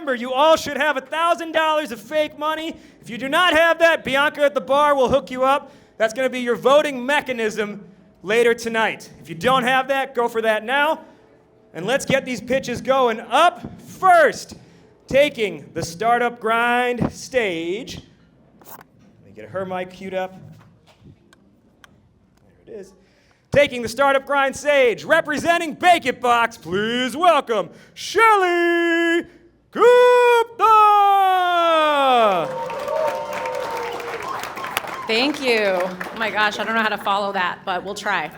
remember, you all should have $1,000 of fake money. If you do not have that, Bianca at the bar will hook you up. That's going to be your voting mechanism later tonight. If you don't have that, go for that now. And let's get these pitches going. Up first, taking the Startup Grind stage. Let me get her mic queued up. There it is. Taking the Startup Grind stage, representing BāKIT Box, please welcome Shelley Gupta! Thank you. Oh my gosh, I don't know how to follow that, but we'll try.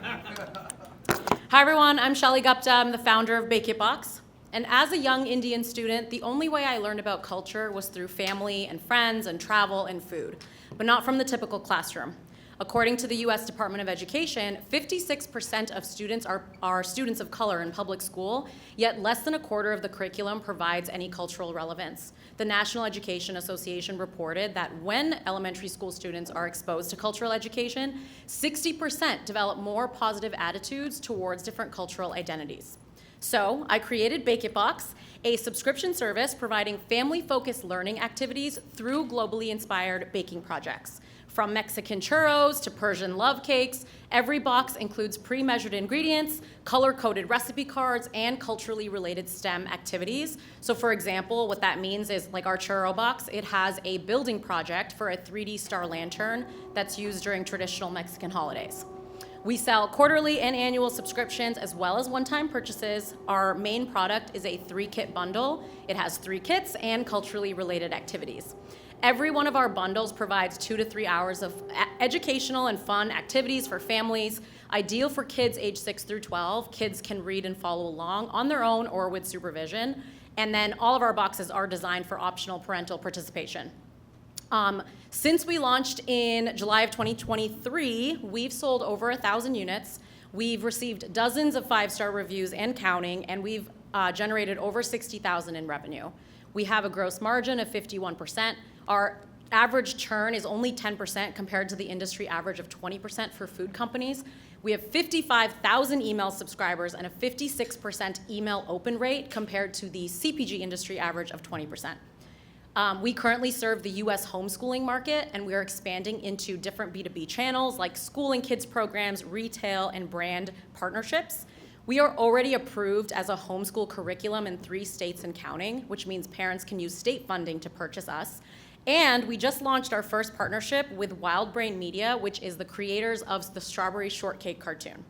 Hi everyone, I'm Shelley Gupta. I'm the founder of BāKIT Box. And as a young Indian student, the only way I learned about culture was through family and friends and travel and food, but not from the typical classroom. According to the US Department of Education, 56% of students are students of color in public school, yet less than a quarter of the curriculum provides any cultural relevance. The National Education Association reported that when elementary school students are exposed to cultural education, 60% develop more positive attitudes towards different cultural identities. So I created BāKIT Box, a subscription service providing family-focused learning activities through globally inspired baking projects. From Mexican churros to Persian love cakes, every box includes pre-measured ingredients, color-coded recipe cards, and culturally related STEM activities. So for example, what that means is like our churro box, it has a building project for a 3D star lantern that's used during traditional Mexican holidays. We sell quarterly and annual subscriptions as well as one-time purchases. Our main product is a 3-kit bundle. It has 3 kits and culturally related activities. Every one of our bundles provides 2 to 3 hours of educational and fun activities for families, ideal for kids age 6 through 12. Kids can read and follow along on their own or with supervision. And then all of our boxes are designed for optional parental participation. Since we launched in July of 2023, we've sold over 1,000 units. We've received dozens of 5-star reviews and counting, and we've generated over $60,000 in revenue. We have a gross margin of 51%. Our average churn is only 10% compared to the industry average of 20% for food companies. We have 55,000 email subscribers and a 56% email open rate compared to the CPG industry average of 20%. We currently serve the US homeschooling market, and we are expanding into different B2B channels like school and kids programs, retail, and brand partnerships. We are already approved as a homeschool curriculum in 3 states and counting, which means parents can use state funding to purchase us. And we just launched our first partnership with Wild Brain Media, which is the creators of the Strawberry Shortcake cartoon.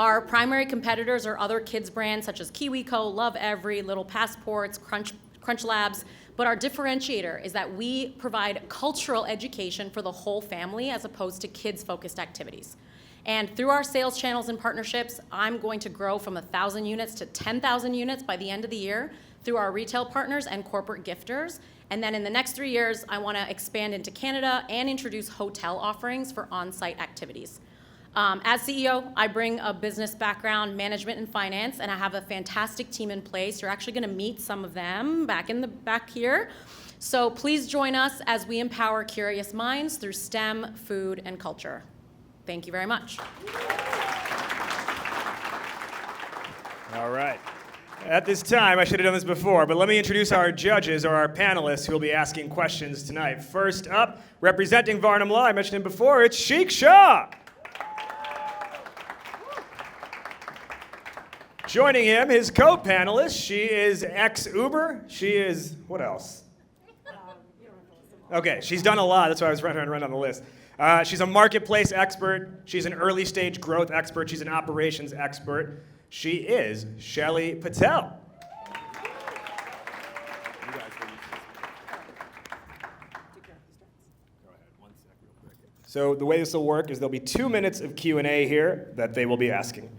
Our primary competitors are other kids brands such as KiwiCo, Love Every, Little Passports, Crunch Labs, but our differentiator is that we provide cultural education for the whole family as opposed to kids-focused activities. And through our sales channels and partnerships, I'm going to grow from 1,000 units to 10,000 units by the end of the year through our retail partners and corporate gifters. And then in the next 3 years, I want to expand into Canada and introduce hotel offerings for on-site activities. As CEO, I bring a business background, management and finance, and I have a fantastic team in place. You're actually going to meet some of them back here. So please join us as we empower curious minds through STEM, food, and culture. Thank you very much. All right. At this time, I should have done this before, but let me introduce our judges or our panelists who will be asking questions tonight. First up, representing Varnum Law, I mentioned him before, it's Sheikh Shah. Joining him, his co-panelist, she is ex-Uber. She is, what else? Okay, she's done a lot. That's why I was trying to run down the list. She's a marketplace expert. She's an early stage growth expert. She's an operations expert. She is Shelley Patel. So the way this will work is there'll be 2 minutes of Q&A here that they will be asking.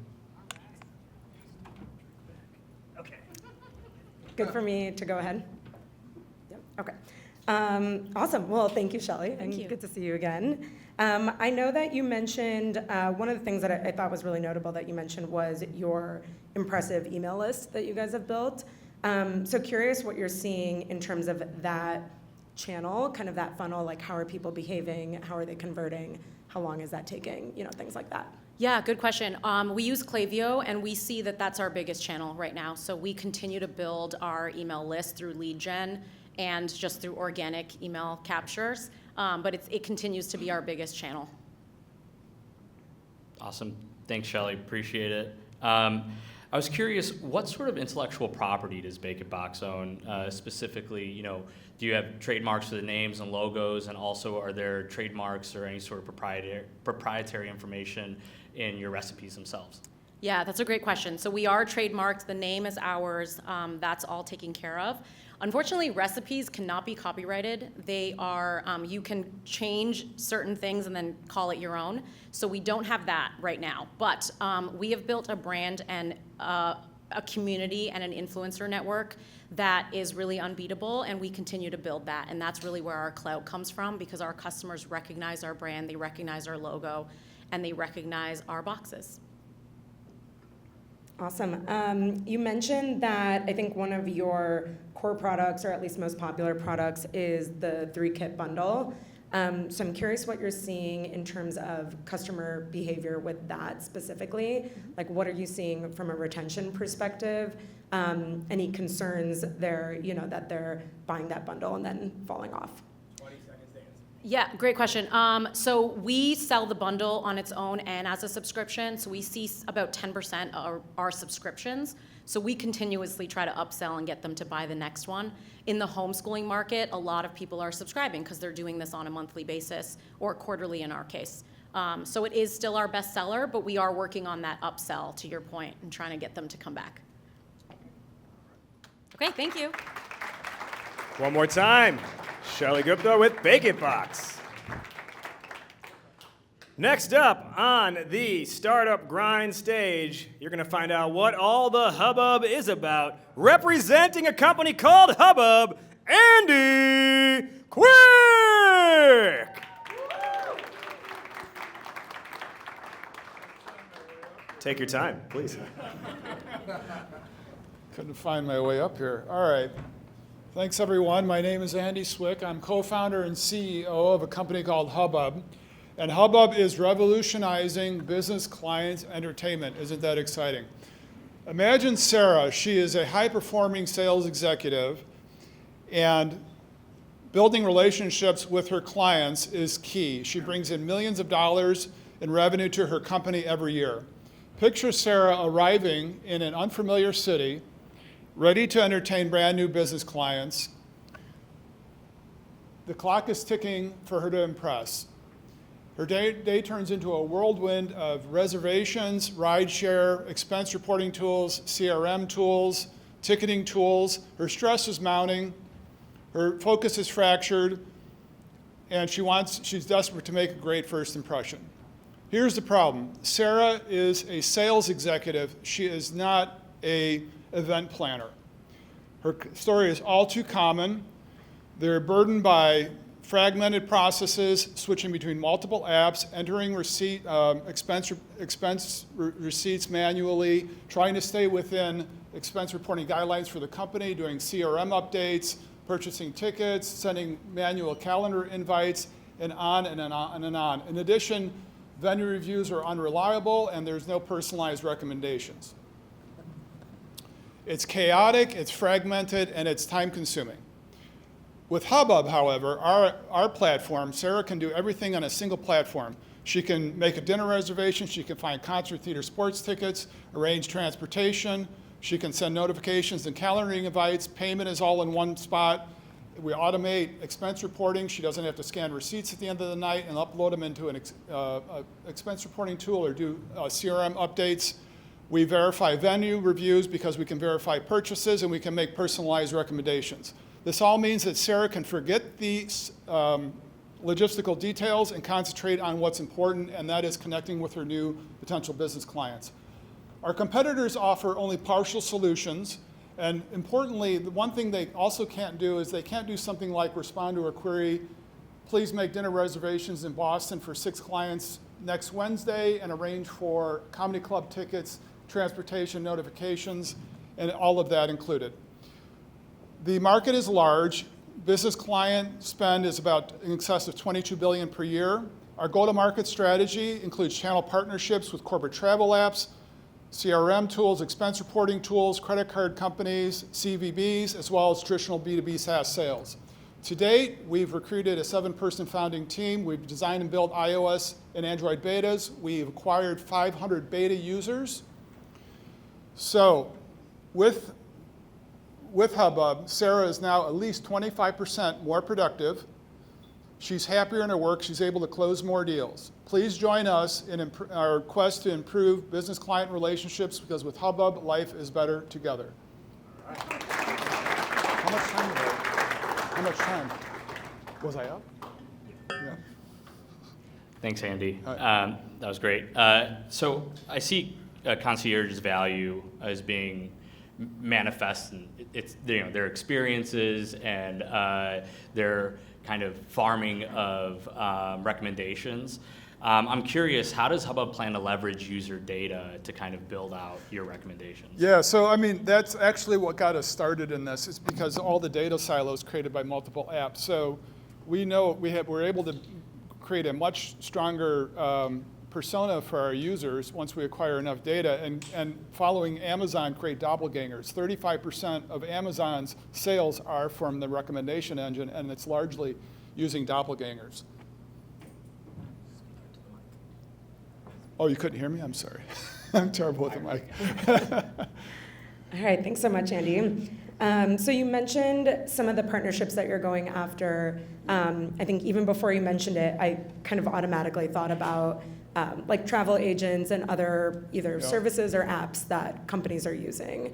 Good for me to go ahead? Yep, okay. Awesome, well, thank you, Shelley. Thank you. Good to see you again. I know that you mentioned, one of the things that I thought was really notable that you mentioned was your impressive email list that you guys have built. So curious what you're seeing in terms of that channel, kind of that funnel, like how are people behaving, how are they converting, how long is that taking, things like that. Yeah, good question. We use Klaviyo, and we see that that's our biggest channel right now. So we continue to build our email list through lead gen and just through organic email captures, but it continues to be our biggest channel. Awesome. Thanks, Shelley. Appreciate it. I was curious, what sort of intellectual property does BāKIT own? Specifically, do you have trademarks for the names and logos, and also are there trademarks or any sort of proprietary information in your recipes themselves? Yeah, that's a great question. So we are trademarked. The name is ours. That's all taken care of. Unfortunately, recipes cannot be copyrighted. They are, you can change certain things and then call it your own. So we don't have that right now. But we have built a brand and a community and an influencer network that is really unbeatable, and we continue to build that. And that's really where our clout comes from, because our customers recognize our brand, they recognize our logo, and they recognize our boxes. Awesome. You mentioned that I think one of your core products, or at least most popular products, is the 3-kit bundle. So I'm curious what you're seeing in terms of customer behavior with that specifically. Like, what are you seeing from a retention perspective? Any concerns there, that they're buying that bundle and then falling off? 20 seconds to answer. Yeah, great question. So we sell the bundle on its own and as a subscription. So we see about 10% of our subscriptions. So we continuously try to upsell and get them to buy the next one. In the homeschooling market, a lot of people are subscribing because they're doing this on a monthly basis or quarterly in our case. So it is still our best seller, but we are working on that upsell, to your point, and trying to get them to come back. Okay, thank you. One more time. Shelley Gupta with BāKIT. Next up on the Startup Grind stage, you're going to find out what all the hubbub is about. Representing a company called Hubub, Andy Cwik! Take your time, please. Couldn't find my way up here. All right. Thanks, everyone. My name is Andy Cwik. I'm co-founder and CEO of a company called Hubub. And Hubub is revolutionizing business client entertainment. Isn't that exciting? Imagine Sarah. She is a high-performing sales executive, and building relationships with her clients is key. She brings in millions of dollars in revenue to her company every year. Picture Sarah arriving in an unfamiliar city, ready to entertain brand new business clients. The clock is ticking for her to impress. Her day turns into a whirlwind of reservations, rideshare, expense reporting tools, CRM tools, ticketing tools. Her stress is mounting, her focus is fractured, and she's desperate to make a great first impression. Here's the problem. Sarah is a sales executive. She is not an event planner. Her story is all too common. They're burdened by fragmented processes, switching between multiple apps, entering expense receipts manually, trying to stay within expense reporting guidelines for the company, doing CRM updates, purchasing tickets, sending manual calendar invites, and on and on and on. In addition, venue reviews are unreliable, and there's no personalized recommendations. It's chaotic, it's fragmented, and it's time-consuming. With Hubub, however, our platform, Sarah can do everything on a single platform. She can make a dinner reservation, she can find concert, theater, sports tickets, arrange transportation, she can send notifications and calendaring invites, payment is all in one spot. We automate expense reporting. She doesn't have to scan receipts at the end of the night and upload them into an expense reporting tool or do CRM updates. We verify venue reviews because we can verify purchases, and we can make personalized recommendations. This all means that Sarah can forget the logistical details and concentrate on what's important, and that is connecting with her new potential business clients. Our competitors offer only partial solutions, and importantly, the one thing they also can't do is they can't do something like respond to a query, please make dinner reservations in Boston for 6 clients next Wednesday, and arrange for comedy club tickets, transportation notifications, and all of that included. The market is large. Business client spend is about in excess of $22 billion per year. Our go-to-market strategy includes channel partnerships with corporate travel apps, CRM tools, expense reporting tools, credit card companies, CVBs, as well as traditional B2B SaaS sales. To date, we've recruited a 7-person founding team. We've designed and built iOS and Android betas. We've acquired 500 beta users. So with Hubub, Sarah is now at least 25% more productive. She's happier in her work. She's able to close more deals. Please join us in our quest to improve business-client relationships, because with Hubub, life is better together. All right. How much time was I? How much time? Was I up? Yeah. Thanks, Andy. That was great. So I see concierge's value as being manifest in their experiences and their kind of farming of recommendations. I'm curious, how does Hubub plan to leverage user data to kind of build out your recommendations? Yeah, so I mean, that's actually what got us started in this, is because all the data silos created by multiple apps. So we know we're able to create a much stronger persona for our users once we acquire enough data, and following Amazon create doppelgangers. 35% of Amazon's sales are from the recommendation engine, and it's largely using doppelgangers. Oh, you couldn't hear me? I'm sorry. I'm terrible with the mic. All right, thanks so much, Andy. So you mentioned some of the partnerships that you're going after. I think even before you mentioned it, I kind of automatically thought about like travel agents and other either services or apps that companies are using.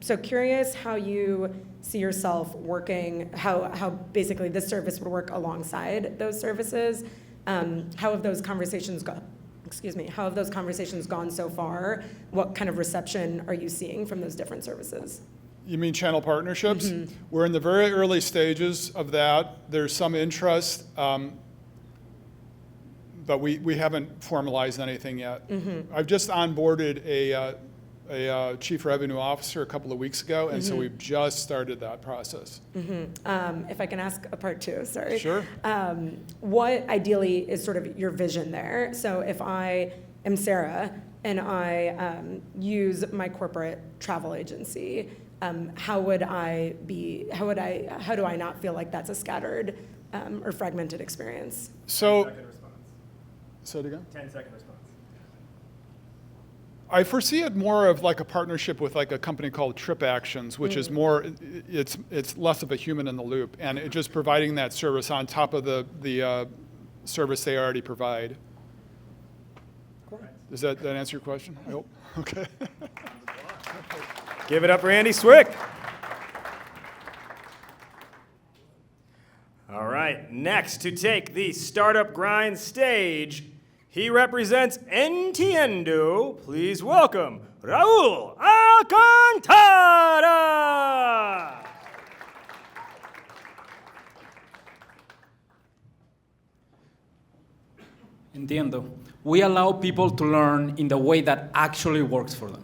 So curious how you see yourself working, how basically this service would work alongside those services. How have those conversations gone? How have those conversations gone so far? What kind of reception are you seeing from those different services? You mean channel partnerships? We're in the very early stages of that. There's some interest, but we haven't formalized anything yet. I've just onboarded a chief revenue officer a couple of weeks ago, and so we've just started that process. If I can ask a part two, sorry. Sure. What ideally is sort of your vision there? So if I am Sarah and I use my corporate travel agency, how do I not feel like that's a scattered or fragmented experience? So, 10-second response. say it again? 10-second response. I foresee it more of like a partnership with like a company called Trip Actions, which is more, it's less of a human in the loop, and it just providing that service on top of the service they already provide. Cool. Does that answer your question? I hope. Okay. Give it up for Andy Cwik. All right, next to take the startup grind stage, he represents Entiendo. Please welcome Raul Alcantara. Entiendo. We allow people to learn in the way that actually works for them.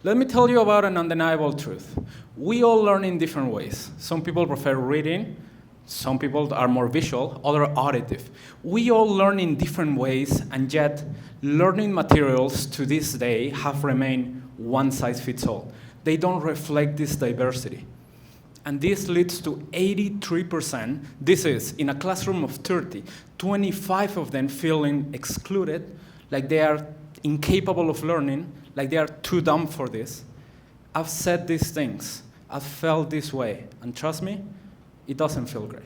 Let me tell you about an undeniable truth. We all learn in different ways. Some people prefer reading. Some people are more visual, others auditive. We all learn in different ways, and yet learning materials to this day have remained one size fits all. They don't reflect this diversity. And this leads to 83%, this is in a classroom of 30, 25 of them feeling excluded, like they are incapable of learning, like they are too dumb for this. I've said these things, I've felt this way, and trust me, it doesn't feel great.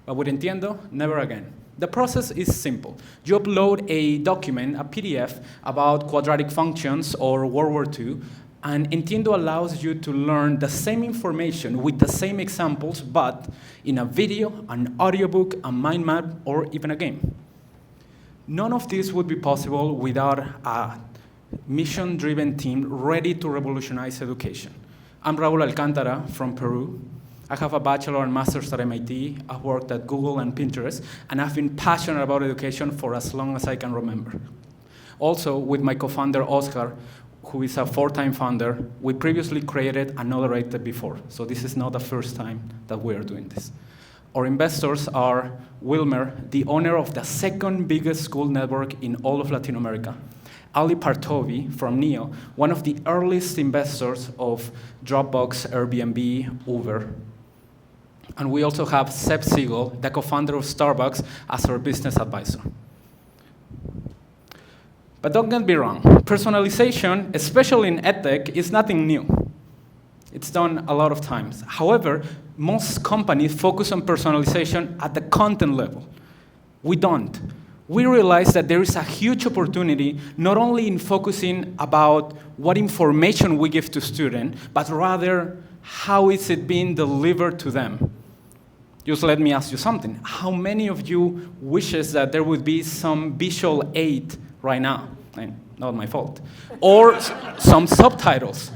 But with Entiendo, never again. The process is simple. You upload a document, a PDF, about quadratic functions or World War II, and Entiendo allows you to learn the same information with the same examples, but in a video, an audiobook, a mind map, or even a game. None of this would be possible without a mission-driven team ready to revolutionize education. I'm Raul Alcantara from Peru. I have a bachelor and master's at MIT. I've worked at Google and Pinterest, and I've been passionate about education for as long as I can remember. Also, with my co-founder, Oscar, who is a four-time founder, we previously created another EdTech before, so this is not the first time that we are doing this. Our investors are Wilmer, the owner of the second biggest school network in all of Latin America. Ali Partovi from Neo, one of the earliest investors of Dropbox, Airbnb, Uber. And we also have Seb Siegel, the co-founder of Starbucks, as our business advisor. But don't get me wrong, personalization, especially in edtech, is nothing new. It's done a lot of times. However, most companies focus on personalization at the content level. We don't. We realize that there is a huge opportunity not only in focusing about what information we give to students, but rather how is it being delivered to them. Just let me ask you something. How many of you wishes that there would be some visual aid right now? Not my fault. Or some subtitles.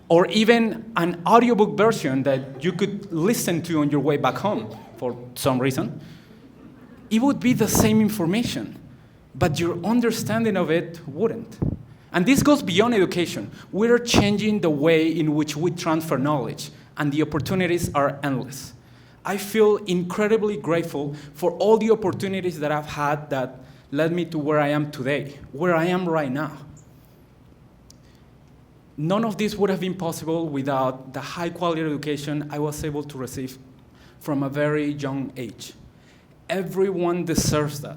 Or even an audiobook version that you could listen to on your way back home for some reason. It would be the same information, but your understanding of it wouldn't. And this goes beyond education. We're changing the way in which we transfer knowledge, and the opportunities are endless. I feel incredibly grateful for all the opportunities that I've had that led me to where I am today, where I am right now. None of this would have been possible without the high-quality education I was able to receive from a very young age. Everyone deserves that.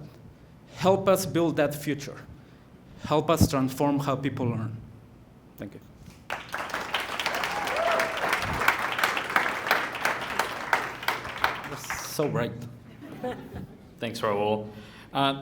Help us build that future. Help us transform how people learn. Thank you. That's so bright. Thanks, Raul.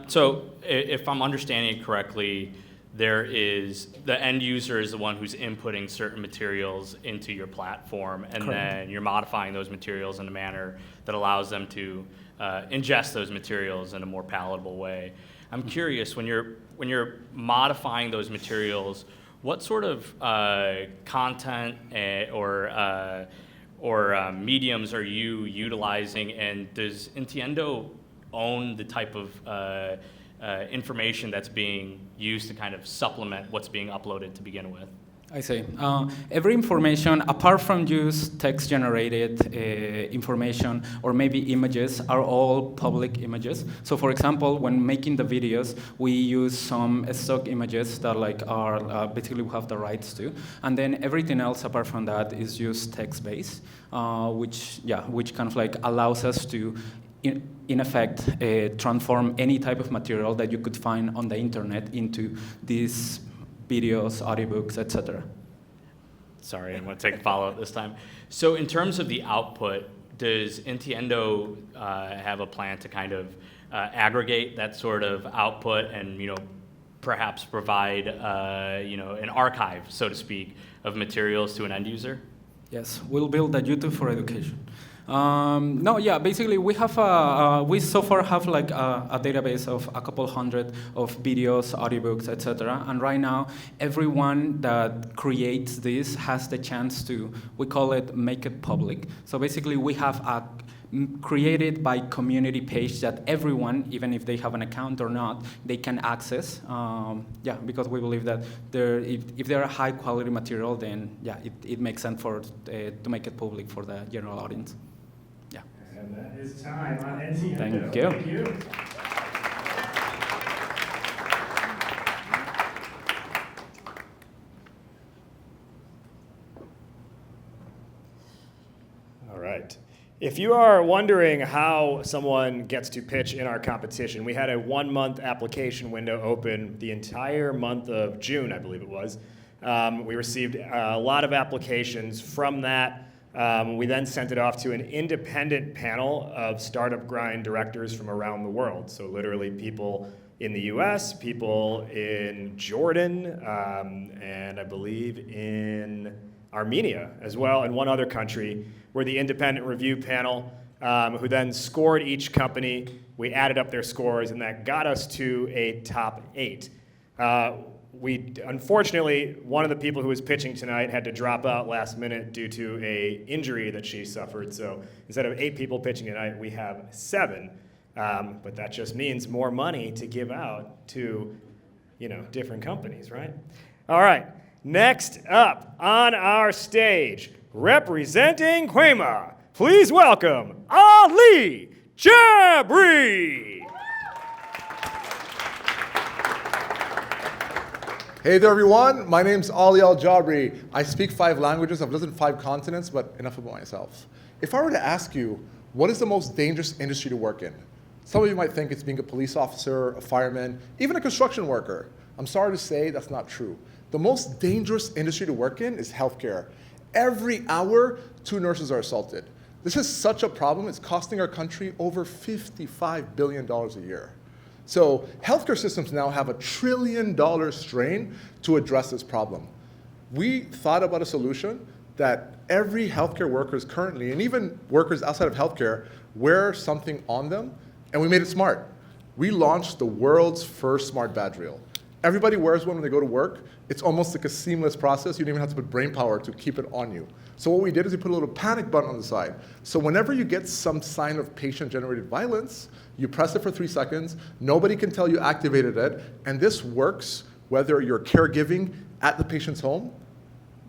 So if I'm understanding it correctly, there is the end user is the one who's inputting certain materials into your platform, and then you're modifying those materials in a manner that allows them to ingest those materials in a more palatable way. I'm curious, when you're modifying those materials, what sort of content or mediums are you utilizing, and does Entiendo own the type of information that's being used to kind of supplement what's being uploaded to begin with? I see. Every information, apart from just text-generated information or maybe images, are all public images. So, for example, when making the videos, we use some stock images that are basically we have the rights to, and then everything else apart from that is just text-based, which kind of allows us to, in effect, transform any type of material that you could find on the internet into these videos, audiobooks, etc. Sorry, I'm going to take a follow-up this time. So in terms of the output, does Entiendo have a plan to kind of aggregate that sort of output and, perhaps provide, an archive, so to speak, of materials to an end user? Yes, we'll build a YouTube for education. Basically we have we so far have a database of a couple hundred of videos, audiobooks, etc. And right now, everyone that creates this has the chance to, we call it make it public. So basically we have a created by community page that everyone, even if they have an account or not, they can access. Because we believe that if they're a high quality material, then it makes sense to make it public for the general audience. And that is time on Entiendo. Thank you. Thank you. All right. If you are wondering how someone gets to pitch in our competition, we had a 1-month application window open the entire month of June, I believe it was. We received a lot of applications. From that, we then sent it off to an independent panel of startup grind directors from around the world. So literally people in the US, people in Jordan, and I believe in Armenia as well, and one other country, were the independent review panel, who then scored each company. We added up their scores, and that got us to a top 8. Unfortunately, one of the people who was pitching tonight had to drop out last minute due to an injury that she suffered. So instead of 8 people pitching tonight, we have 7. But that just means more money to give out to, different companies, right? All right. Next up on our stage, representing Kwema, please welcome Ali Jabry. Hey there, everyone. My name's Ali Jabry. I speak 5 languages. I've lived in 5 continents, but enough about myself. If I were to ask you, what is the most dangerous industry to work in? Some of you might think it's being a police officer, a fireman, even a construction worker. I'm sorry to say that's not true. The most dangerous industry to work in is healthcare. Every hour, 2 nurses are assaulted. This is such a problem, it's costing our country over $55 billion a year. So healthcare systems now have a $1 trillion strain to address this problem. We thought about a solution that every healthcare workers currently, and even workers outside of healthcare, wear something on them, and we made it smart. We launched the world's first smart badge reel. Everybody wears one when they go to work. It's almost like a seamless process. You don't even have to put brain power to keep it on you. So what we did is we put a little panic button on the side. So whenever you get some sign of patient-generated violence, you press it for 3 seconds. Nobody can tell you activated it. And this works whether you're caregiving at the patient's home,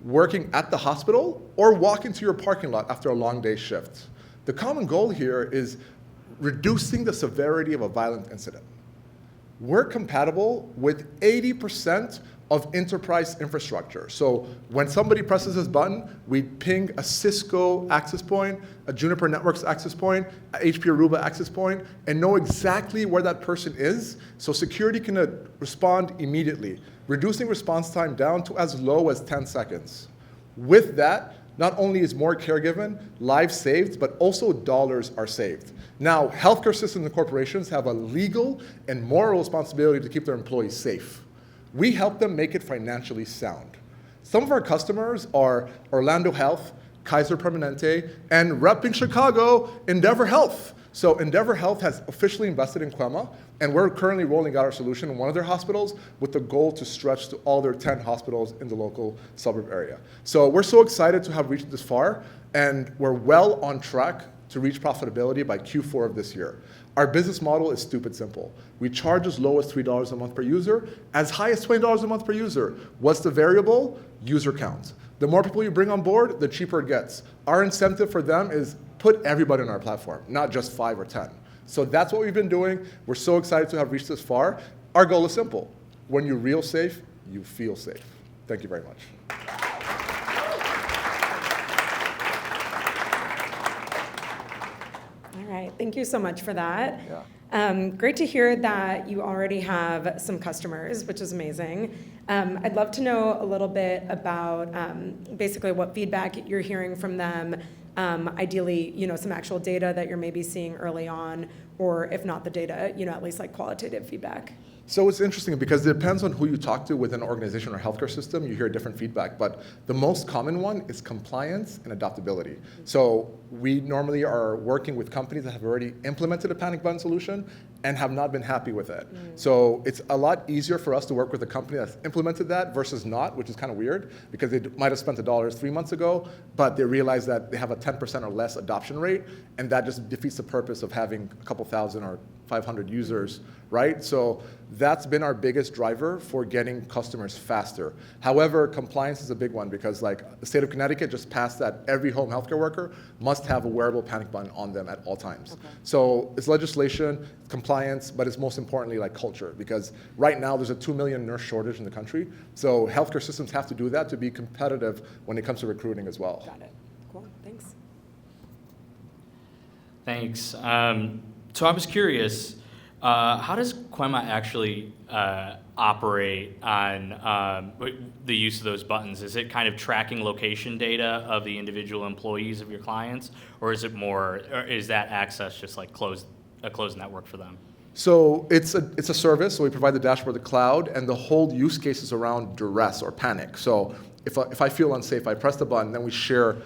working at the hospital, or walking to your parking lot after a long day shift. The common goal here is reducing the severity of a violent incident. We're compatible with 80% of enterprise infrastructure. So when somebody presses this button, we ping a Cisco access point, a Juniper Networks access point, a HP Aruba access point, and know exactly where that person is, so security can respond immediately, reducing response time down to as low as 10 seconds. With that, not only is more care given, lives saved, but also dollars are saved. Now, healthcare systems and corporations have a legal and moral responsibility to keep their employees safe. We help them make it financially sound. Some of our customers are Orlando Health, Kaiser Permanente, and repping Chicago, Endeavor Health. So Endeavor Health has officially invested in Kwema, and we're currently rolling out our solution in one of their hospitals with the goal to stretch to all their 10 hospitals in the local suburb area. So we're so excited to have reached this far, and we're well on track to reach profitability by Q4 of this year. Our business model is stupid simple. We charge as low as $3 a month per user, as high as $20 a month per user. What's the variable? User count. The more people you bring on board, the cheaper it gets. Our incentive for them is put everybody on our platform, not just 5 or 10. So that's what we've been doing. We're so excited to have reached this far. Our goal is simple. When you're real safe, you feel safe. Thank you very much. All right, thank you so much for that. Yeah. Great to hear that you already have some customers, which is amazing. I'd love to know a little bit about basically what feedback you're hearing from them. Ideally, some actual data that you're maybe seeing early on, or if not the data, at least like qualitative feedback. So it's interesting because it depends on who you talk to within an organization or healthcare system. You hear different feedback, but the most common one is compliance and adaptability. So we normally are working with companies that have already implemented a panic button solution and have not been happy with it. So it's a lot easier for us to work with a company that's implemented that versus not, which is kind of weird because they might have spent $1 3 months ago, but they realize that they have a 10% or less adoption rate, and that just defeats the purpose of having a couple thousand or 500 users, right? So that's been our biggest driver for getting customers faster. However, compliance is a big one because like the state of Connecticut just passed that every home healthcare worker must have a wearable panic button on them at all times. Okay. So it's legislation, compliance, but it's most importantly like culture because right now there's a 2 million nurse shortage in the country. So healthcare systems have to do that to be competitive when it comes to recruiting as well. Got it. Cool, thanks. Thanks. So I was curious, how does Kwema actually operate on the use of those buttons? Is it kind of tracking location data of the individual employees of your clients, or is it more, or is that access just like a closed network for them? So it's a service, so we provide the dashboard, the cloud, and the whole use case is around duress or panic. So if I feel unsafe, I press the button, then we share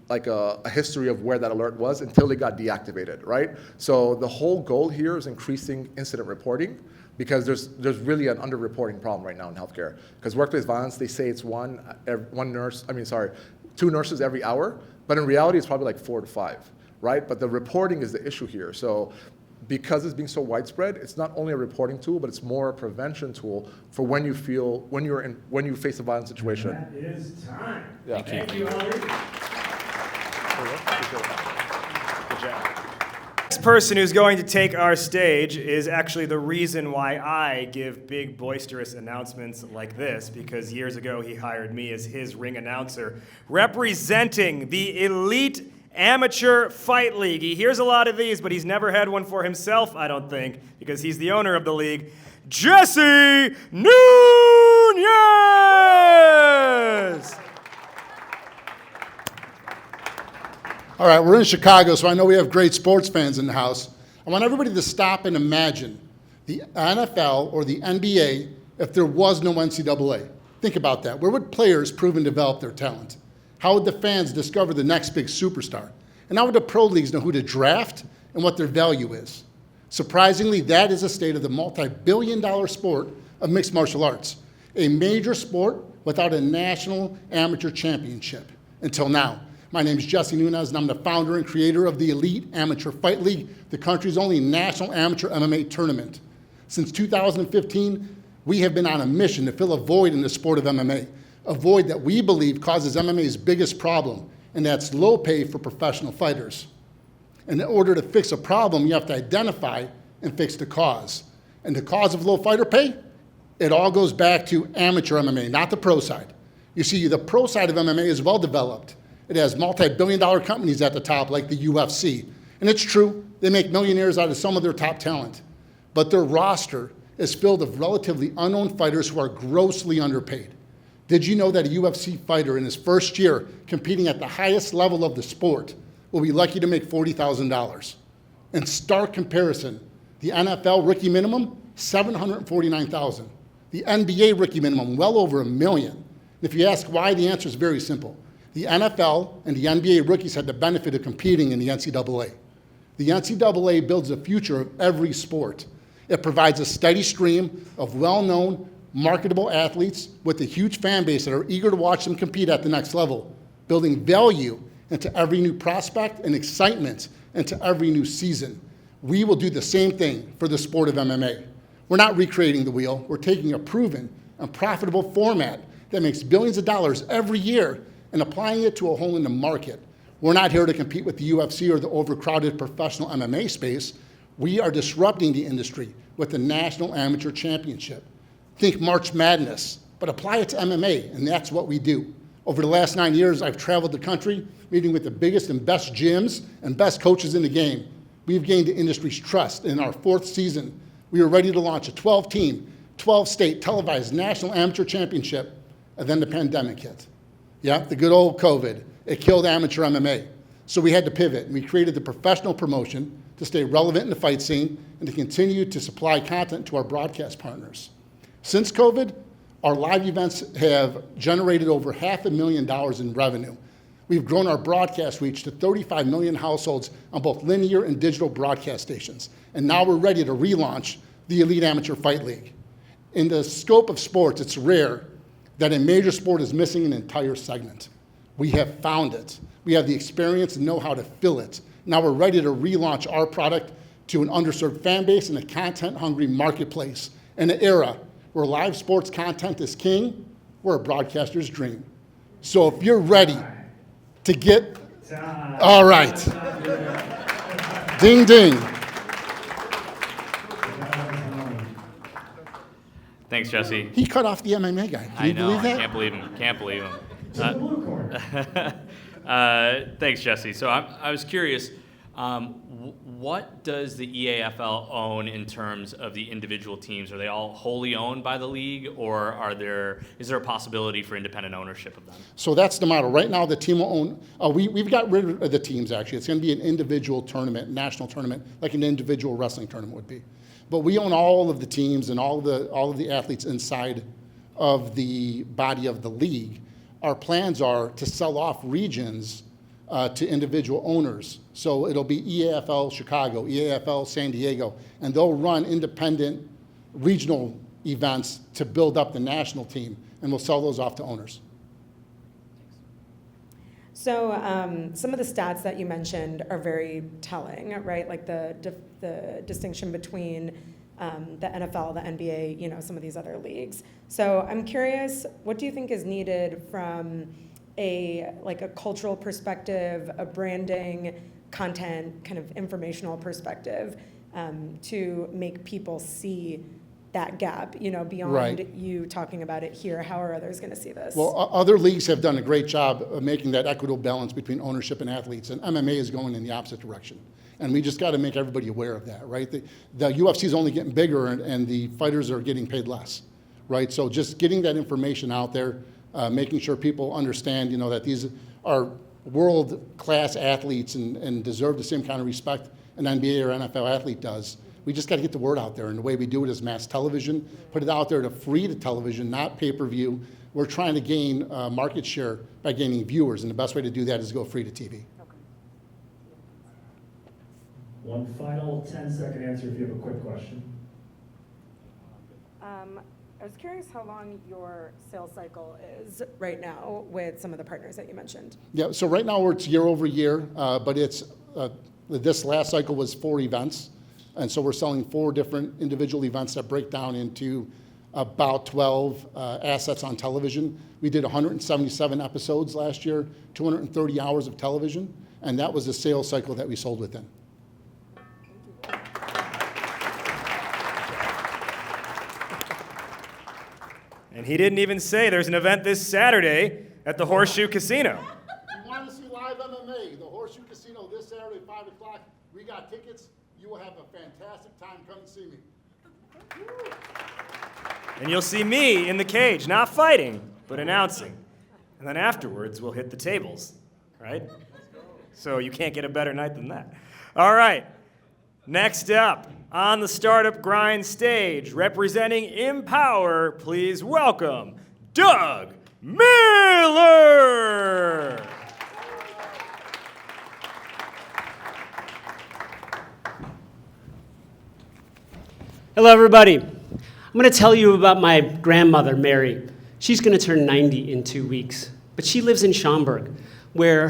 like a history of where that alert was until it got deactivated, right? So the whole goal here is increasing incident reporting because there's really an underreporting problem right now in healthcare. Because workplace violence, they say it's two nurses every hour, but in reality it's probably like 4 to 5, right? But the reporting is the issue here. So because it's being so widespread, it's not only a reporting tool, but it's more a prevention tool for when you face a violent situation. That is time. Yeah. Thank you. Ali. Good job. Next person who's going to take our stage is actually the reason why I give big, boisterous announcements like this, because years ago he hired me as his ring announcer, representing the elite amateur fight league. He hears a lot of these, but he's never had one for himself, I don't think, because he's the owner of the league. Jesse Nunez! All right, we're in Chicago, so I know we have great sports fans in the house. I want everybody to stop and imagine the NFL or the NBA if there was no NCAA. Think about that. Where would players prove and develop their talent? How would the fans discover the next big superstar? And how would the pro leagues know who to draft and what their value is? Surprisingly, that is the state of the multi-billion-dollar sport of mixed martial arts, a major sport without a national amateur championship until now. My name is Jesse Nunez, and I'm the founder and creator of the Elite Amateur Fight League, the country's only national amateur MMA tournament. Since 2015, we have been on a mission to fill a void in the sport of MMA, a void that we believe causes MMA's biggest problem, and that's low pay for professional fighters. And in order to fix a problem, you have to identify and fix the cause. And the cause of low fighter pay? It all goes back to amateur MMA, not the pro side. You see, the pro side of MMA is well developed. It has multi-billion-dollar companies at the top, like the UFC. And it's true, they make millionaires out of some of their top talent. But their roster is filled with relatively unknown fighters who are grossly underpaid. Did you know that a UFC fighter in his first year competing at the highest level of the sport will be lucky to make $40,000? In stark comparison, the NFL rookie minimum, $749,000. The NBA rookie minimum, well over $1 million. And if you ask why, the answer is very simple. The NFL and the NBA rookies had the benefit of competing in the NCAA. The NCAA builds the future of every sport. It provides a steady stream of well-known, marketable athletes with a huge fan base that are eager to watch them compete at the next level, building value into every new prospect and excitement into every new season. We will do the same thing for the sport of MMA. We're not recreating the wheel. We're taking a proven and profitable format that makes billions of dollars every year and applying it to a hole in the market. We're not here to compete with the UFC or the overcrowded professional MMA space. We are disrupting the industry with the National Amateur Championship. Think March Madness, but apply it to MMA, and that's what we do. Over the last 9 years, I've traveled the country, meeting with the biggest and best gyms and best coaches in the game. We've gained the industry's trust. In our 4th season, we are ready to launch a 12-team, 12-state televised National Amateur Championship, and then the pandemic hit. Yeah, the good old COVID. It killed amateur MMA. So we had to pivot, and we created the professional promotion to stay relevant in the fight scene and to continue to supply content to our broadcast partners. Since COVID, our live events have generated over $500,000 in revenue. We've grown our broadcast reach to 35 million households on both linear and digital broadcast stations. And now we're ready to relaunch the Elite Amateur Fight League. In the scope of sports, it's rare that a major sport is missing an entire segment. We have found it. We have the experience and know how to fill it. Now we're ready to relaunch our product to an underserved fan base and a content-hungry marketplace. In an era where live sports content is king, we're a broadcaster's dream. So if you're ready to get, all right. Ding, ding. Thanks, Jesse. He cut off the MMA guy. Can you believe that? I can't believe him. Can't believe him. Thanks, Jesse. So I was curious, what does the EAFL own in terms of the individual teams? Are they all wholly owned by the league, or is there a possibility for independent ownership of them? So that's the model. Right now, the team will own, we've got rid of the teams, actually. It's going to be an individual tournament, national tournament, like an individual wrestling tournament would be. But we own all of the teams and all of the athletes inside of the body of the league. Our plans are to sell off regions to individual owners. So it'll be EAFL Chicago, EAFL San Diego, and they'll run independent regional events to build up the national team, and we'll sell those off to owners. So some of the stats that you mentioned are very telling, right? Like the distinction between the NFL, the NBA, some of these other leagues. So I'm curious, what do you think is needed from a cultural perspective, a branding, content, kind of informational perspective, to make people see that gap, beyond Right. you talking about it here? How are others going to see this? Well, other leagues have done a great job of making that equitable balance between ownership and athletes, and MMA is going in the opposite direction. And we just got to make everybody aware of that, right? The UFC is only getting bigger, and the fighters are getting paid less, right? So just getting that information out there, making sure people understand, that these are world-class athletes and deserve the same kind of respect an NBA or NFL athlete does. We just got to get the word out there, and the way we do it is mass television. Put it out there to free to television, not pay-per-view. We're trying to gain market share by gaining viewers, and the best way to do that is to go free to TV. One final 10-second answer if you have a quick question. I was curious how long your sales cycle is right now with some of the partners that you mentioned. Yeah, so right now it's year over year, but it's this last cycle was 4 events, and so we're selling 4 different individual events that break down into about 12 assets on television. We did 177 episodes last year, 230 hours of television, and that was the sales cycle that we sold within. And he didn't even say there's an event this Saturday at the Horseshoe Casino. If you want to see live MMA, the Horseshoe Casino this Saturday, 5 o'clock, we got tickets. You will have a fantastic time. Come and see me. And you'll see me in the cage, not fighting, but announcing. And then afterwards, we'll hit the tables, right? So you can't get a better night than that. All right. Next up, on the Startup Grind stage, representing Impower, please welcome Doug Miller. Hello, everybody. I'm going to tell you about my grandmother, Mary. She's going to turn 90 in 2 weeks, but she lives in Schaumburg, where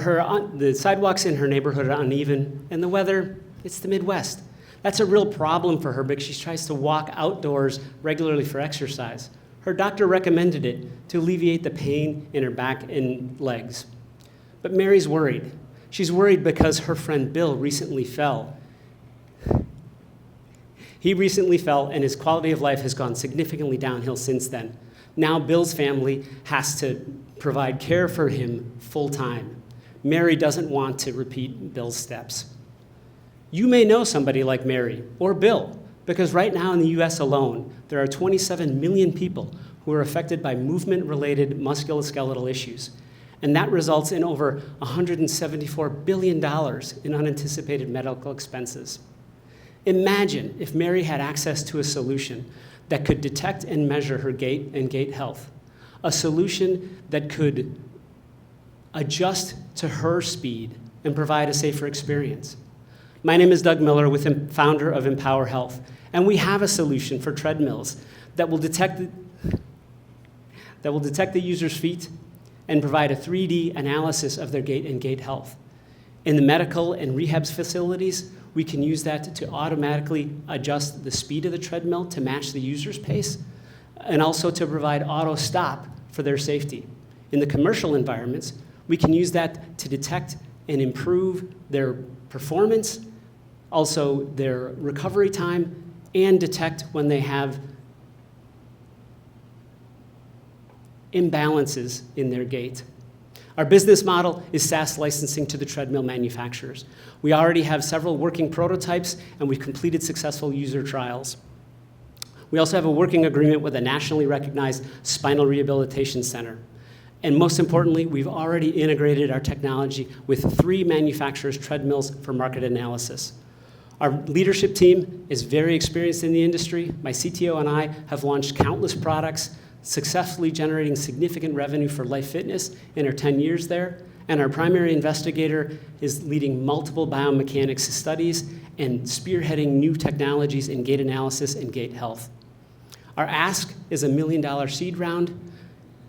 the sidewalks in her neighborhood are uneven, and the weather, it's the Midwest. That's a real problem for her because she tries to walk outdoors regularly for exercise. Her doctor recommended it to alleviate the pain in her back and legs. But Mary's worried. She's worried because her friend Bill recently fell. He recently fell, and his quality of life has gone significantly downhill since then. Now Bill's family has to provide care for him full time. Mary doesn't want to repeat Bill's steps. You may know somebody like Mary or Bill, because right now in the US alone, there are 27 million people who are affected by movement-related musculoskeletal issues. And that results in over $174 billion in unanticipated medical expenses. Imagine if Mary had access to a solution that could detect and measure her gait and gait health, a solution that could adjust to her speed and provide a safer experience. My name is Doug Miller, founder of Empower Health, and we have a solution for treadmills that will detect the user's feet and provide a 3D analysis of their gait and gait health. In the medical and rehab facilities, we can use that to automatically adjust the speed of the treadmill to match the user's pace, and also to provide auto stop for their safety. In the commercial environments, we can use that to detect and improve their performance, also their recovery time, and detect when they have imbalances in their gait. Our business model is SaaS licensing to the treadmill manufacturers. We already have several working prototypes, and we've completed successful user trials. We also have a working agreement with a nationally recognized spinal rehabilitation center. And most importantly, we've already integrated our technology with 3 manufacturers' treadmills for market analysis. Our leadership team is very experienced in the industry. My CTO and I have launched countless products, successfully generating significant revenue for Life Fitness in our 10 years there. And our primary investigator is leading multiple biomechanics studies and spearheading new technologies in gait analysis and gait health. Our ask is a $1 million seed round.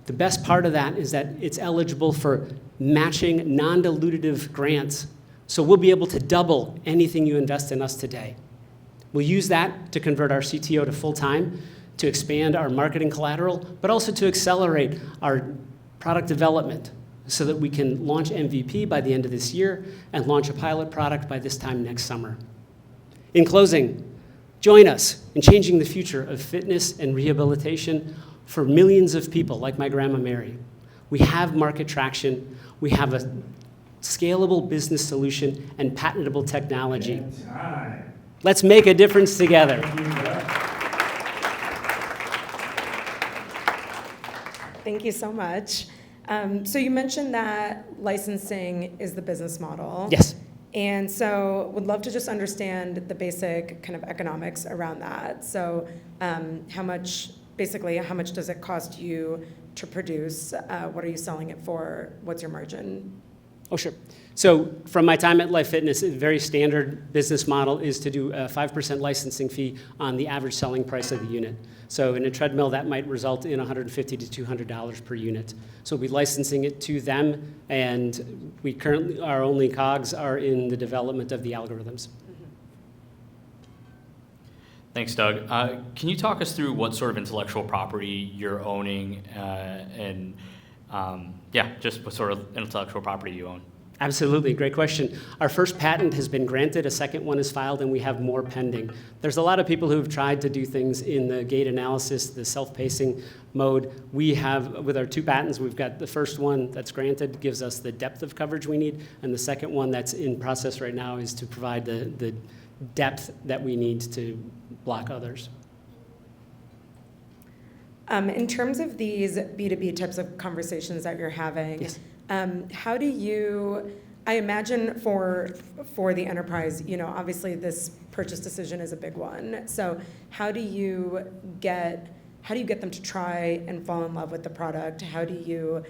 The best part of that is that it's eligible for matching non-dilutive grants. So we'll be able to double anything you invest in us today. We'll use that to convert our CTO to full-time, to expand our marketing collateral, but also to accelerate our product development. so that we can launch MVP by the end of this year and launch a pilot product by this time next summer. In closing, join us in changing the future of fitness and rehabilitation for millions of people like my grandma Mary. We have market traction, we have a scalable business solution and patentable technology. Let's make a difference together. Thank you so much. So you mentioned that licensing is the business model. Yes. And so would love to just understand the basic kind of economics around that. So how much does it cost you to produce? What are you selling it for? What's your margin? Oh, sure. So from my time at Life Fitness, a very standard business model is to do a 5% licensing fee on the average selling price of the unit. So in a treadmill, that might result in $150 to $200 per unit. So we'll be licensing it to them, and we currently, our only cogs are in the development of the algorithms. Thanks, Doug. Can you talk us through what sort of intellectual property you're owning and just what sort of intellectual property you own? Absolutely, great question. Our first patent has been granted, a second one is filed, and we have more pending. There's a lot of people who have tried to do things in the gait analysis, the self-pacing mode. We have, with our 2 patents, we've got the first one that's granted, gives us the depth of coverage we need, and the second one that's in process right now is to provide the depth that we need to block others. In terms of these B2B types of conversations that you're having, yes. How do you, I imagine for the enterprise, obviously this purchase decision is a big one. So how do you get them to try and fall in love with the product? How do you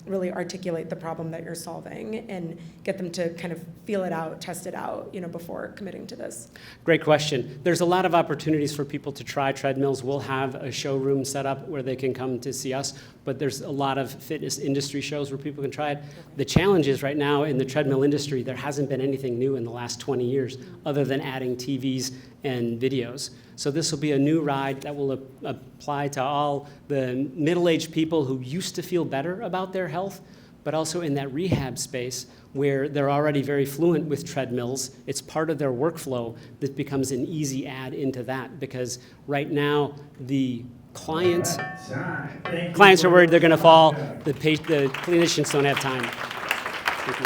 really articulate the problem that you're solving and get them to kind of feel it out, test it out, before committing to this? Great question. There's a lot of opportunities for people to try treadmills. We'll have a showroom set up where they can come to see us, but there's a lot of fitness industry shows where people can try it. The challenge is right now in the treadmill industry, there hasn't been anything new in the last 20 years other than adding TVs and videos. So this will be a new ride that will apply to all the middle-aged people who used to feel better about their health, but also in that rehab space where they're already very fluent with treadmills. It's part of their workflow that becomes an easy add into that, because right now the clients are worried they're going to fall. The clinicians don't have time. Thank you.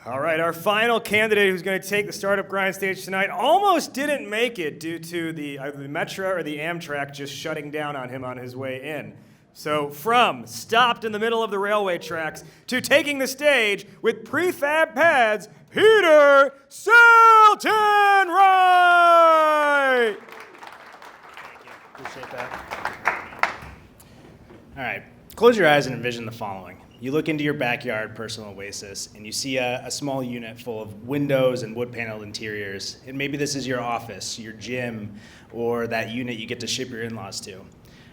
All right, our final candidate who's going to take the startup grind stage tonight almost didn't make it due to either the Metro or the Amtrak just shutting down on him on his way in. So from stopped in the middle of the railway tracks to taking the stage with PrefabPads, Peter Seltenright! Appreciate that. All right, close your eyes and envision the following. You look into your backyard personal oasis and you see a small unit full of windows and wood paneled interiors. And maybe this is your office, your gym, or that unit you get to ship your in-laws to.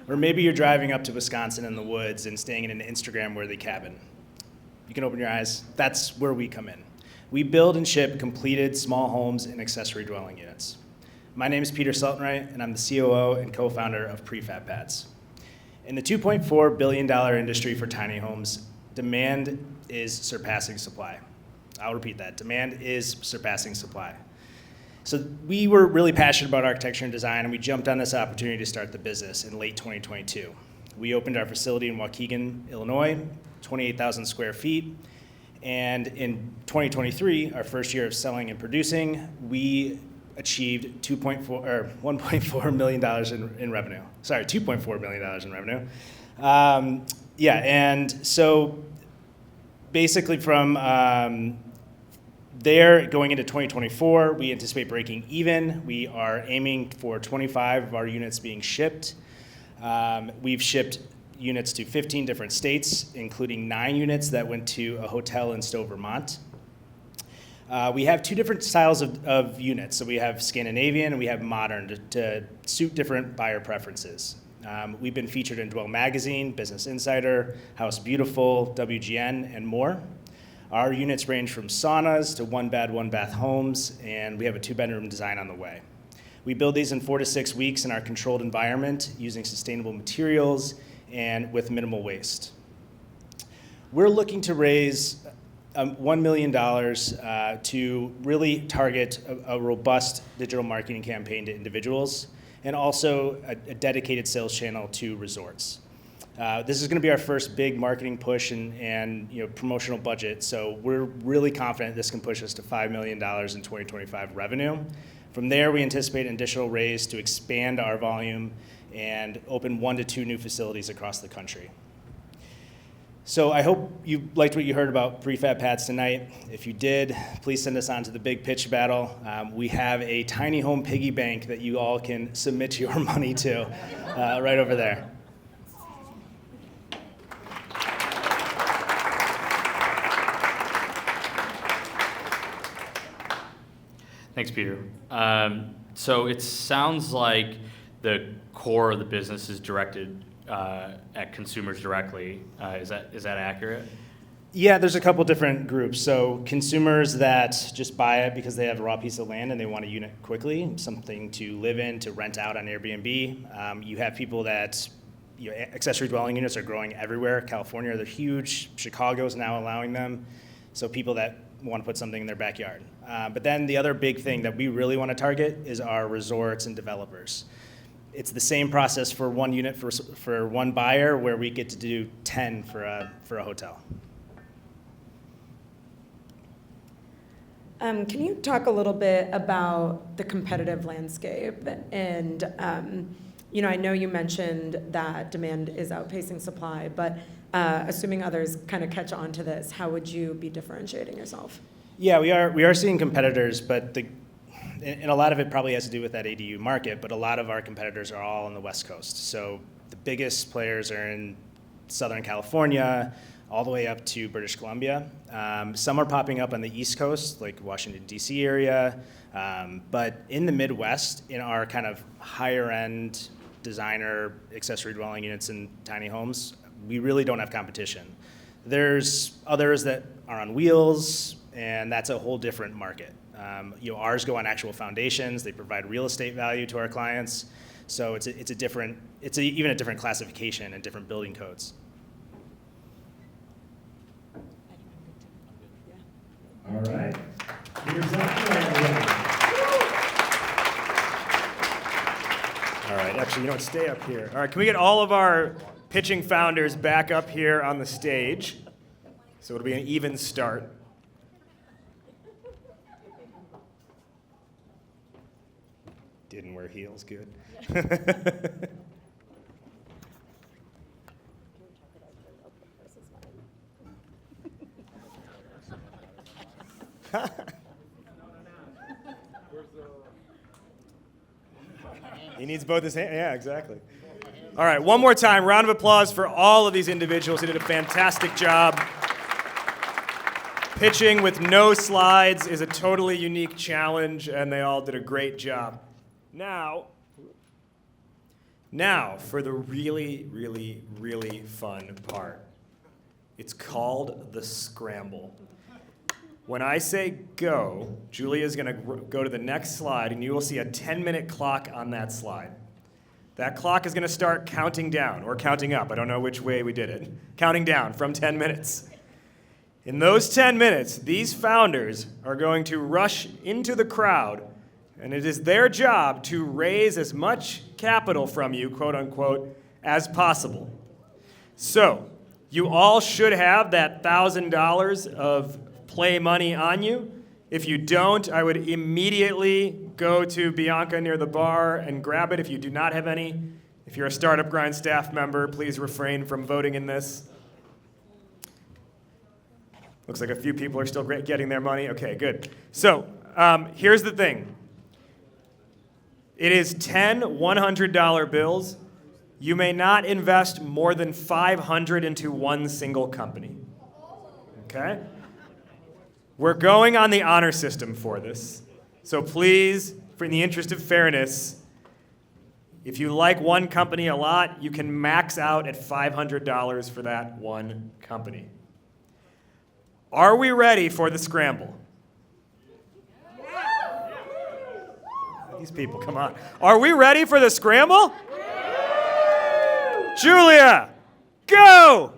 Or maybe you're driving up to Wisconsin in the woods and staying in an Instagram-worthy cabin. You can open your eyes. That's where we come in. We build and ship completed small homes and accessory dwelling units. My name is Peter Seltenright, and I'm the COO and co-founder of PrefabPads. In the $2.4 billion industry for tiny homes, demand is surpassing supply. I'll repeat that. Demand is surpassing supply. So we were really passionate about architecture and design, and we jumped on this opportunity to start the business in late 2022. We opened our facility in Waukegan, Illinois, 28,000 square feet. And in 2023, our first year of selling and producing, we achieved $1.4 million in revenue. Sorry, $2.4 million in revenue. And so basically from there, going into 2024, we anticipate breaking even. We are aiming for 25 of our units being shipped. We've shipped units to 15 different states, including 9 units that went to a hotel in Stowe, Vermont. We have 2 different styles of units. So we have Scandinavian and we have modern to suit different buyer preferences. We've been featured in Dwell Magazine, Business Insider, House Beautiful, WGN, and more. Our units range from saunas to 1-bed, 1-bath homes, and we have a 2-bedroom design on the way. We build these in 4 to 6 weeks in our controlled environment using sustainable materials and with minimal waste. We're looking to raise $1 million to really target a robust digital marketing campaign to individuals and also a dedicated sales channel to resorts. This is going to be our first big marketing push and promotional budget, so we're really confident this can push us to $5 million in 2025 revenue. From there, we anticipate an additional raise to expand our volume and open 1 to 2 new facilities across the country. So I hope you liked what you heard about PrefabPads tonight. If you did, please send us on to the big pitch battle. We have a tiny home piggy bank that you all can submit your money to right over there. Thanks, Peter. So it sounds like the core of the business is directed at consumers directly. Is that accurate? Yeah, there's a couple different groups. So consumers that just buy it because they have a raw piece of land and they want a unit quickly, something to live in, to rent out on Airbnb. You have people that, accessory dwelling units are growing everywhere. California, they're huge. Chicago's now allowing them. So people that want to put something in their backyard. But then the other big thing that we really want to target is our resorts and developers. It's the same process for one unit for one buyer, where we get to do 10 for a hotel. Can you talk a little bit about the competitive landscape? And I know you mentioned that demand is outpacing supply, but assuming others kind of catch on to this, how would you be differentiating yourself? Yeah, we are seeing competitors, but and a lot of it probably has to do with that ADU market, but a lot of our competitors are all on the West Coast. So the biggest players are in Southern California, all the way up to British Columbia. Some are popping up on the East Coast, like Washington, D.C. area, but in the Midwest, in our kind of higher-end designer accessory dwelling units and tiny homes, we really don't have competition. There's others that are on wheels, and that's a whole different market. Ours go on actual foundations. They provide real estate value to our clients. So it's even a different classification and different building codes. All right. Here's up. All right, actually, stay up here. All right, can we get all of our pitching founders back up here on the stage? So it'll be an even start. Didn't wear heels, good. He needs both his hands. Yeah, exactly. All right, one more time. Round of applause for all of these individuals who did a fantastic job. Pitching with no slides is a totally unique challenge, and they all did a great job. Now for the really, really, really fun part. It's called the scramble. When I say go, Julia's going to go to the next slide, and you will see a 10-minute clock on that slide. That clock is going to start counting down, or counting up. I don't know which way we did it. Counting down from 10 minutes. In those 10 minutes, these founders are going to rush into the crowd, and it is their job to raise as much capital from you, quote unquote, as possible. So, you all should have that $1,000 of play money on you. If you don't, I would immediately go to Bianca near the bar and grab it if you do not have any. If you're a Startup Grind staff member, please refrain from voting in this. Looks like a few people are still getting their money. Okay, good. So here's the thing. It is 10 $100 bills. You may not invest more than $500 into one single company. Okay? We're going on the honor system for this. So please, in the interest of fairness, if you like one company a lot, you can max out at $500 for that one company. Are we ready for the scramble? These people, come on. Are we ready for the scramble? Julia, go!